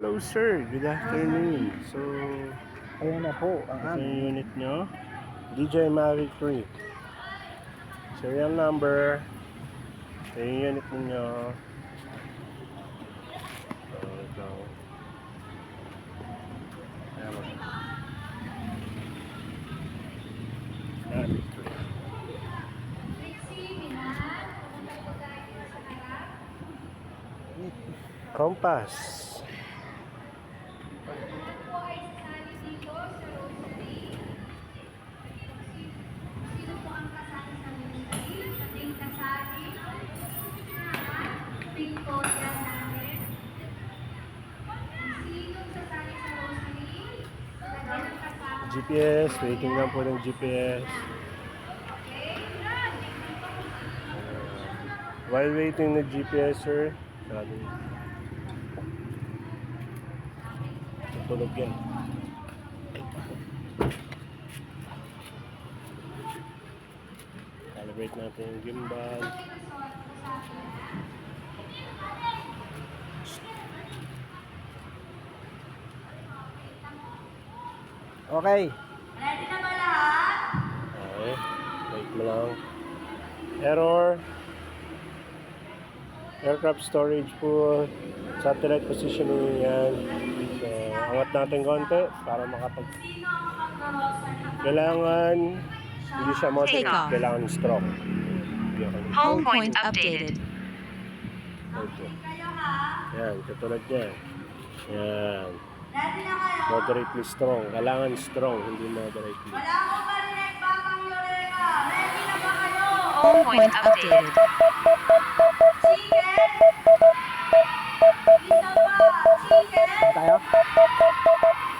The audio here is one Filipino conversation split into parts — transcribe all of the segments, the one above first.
Hello sir, good afternoon. So, Ayan na po ang ito yung aming unit nyo. DJI Mavic 3. Serial number. Ito yung unit nyo. So, ito. Ayan mo. Mavic 3. Compass. GPS, waiting lang po ng GPS. While waiting ng GPS sir, sabi tutulog yan. Calibrate natin yung gimbal. okay. Ready na ba lahat? Okay, wait mo lang. Error. Aircraft storage po. Satellite positioning yan. So, angat natin konti para makapag... Sino ang mag-roster na Kailangan hindi siya Take moderate. off. Kailangan strong. Home point updated. Okay. kayo ha? Yan, katulad niya. Yan. Ready na kayo? Moderately strong. Kailangan strong, hindi moderately. Wala akong marinig bakang Eureka. Ready na ba kayo? Home point updated. Chicken? Isa pa. Chicken? Tayo?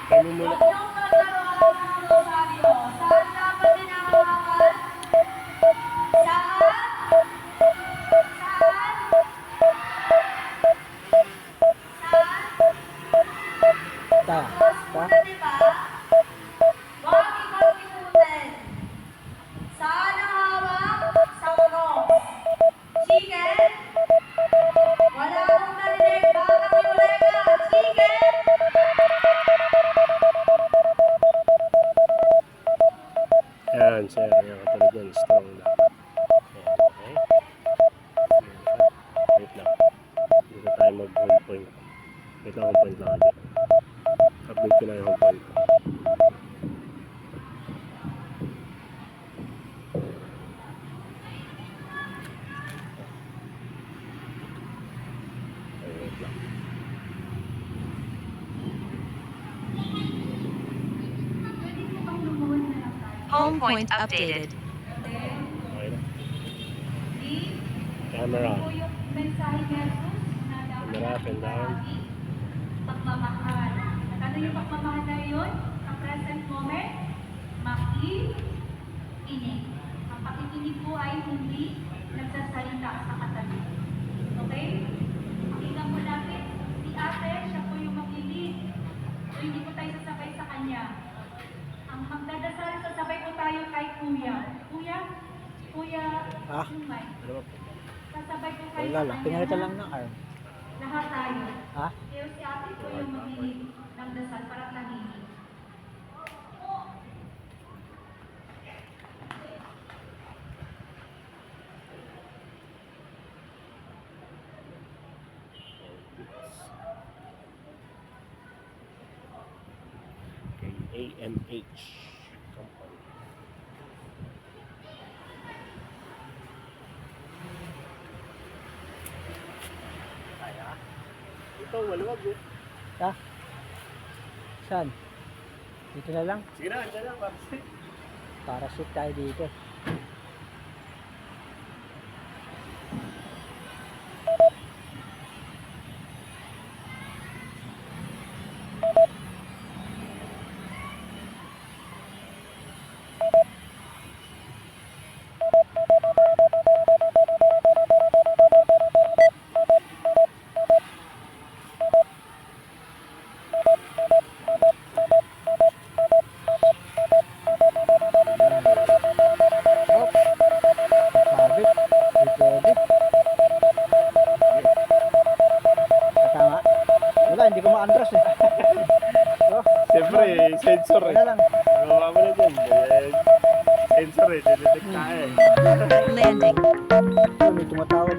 Kami muna. Huwag niyong paglaruan ng rosaryo. Saan dapat hinahawakan? Saan? Tayo? Cross muna, di ba? Huwag ikot-ikutin. Saan ang hawak? Sa cross. Chicken? Wala akong narinig. Bakang Eureka. Chicken? Yan, sir. Yan, katulad yan. Strong na. Yan, okay. Wait lang. Dito tayo mag-home point. Ito home point lang agad. Update ko na yung home point. Okay, wait lang. Home point updated. Okay na. Camera. Ito yung mensahe ni Jesus na dapat Camera up and down. pagmamahal. At ano yung pagmamahal na yun? Ang present moment, makikinig. Ang pakikinig po ay hindi nagsasalita sa katabi. Okay? Pakinggan mo natin, si ate, siya po yung makinig. So hindi po tayo sasabay sa kanya. Ang magdadasal, sasabay po tayo kay Kuya. Kuya, Ah? yung mic. Ano ba po? Sasabay po kayo Wala lang. Pinalitan lang ng arm. Lahat tayo. Ha? Pero si ate po yung makinig ng dasal para tahimik. Okay, AMH company. Kaya? Ito, maluwag eh. Ha? Saan? Dito na lang. Sige na, andyan lang. Parachute tayo dito. oras eh. Oh, Siyempre, sensor eh. wala lang. Gawa mo na dyan. Sensor eh, detect tayo eh. Landing. Oh, may tumatawag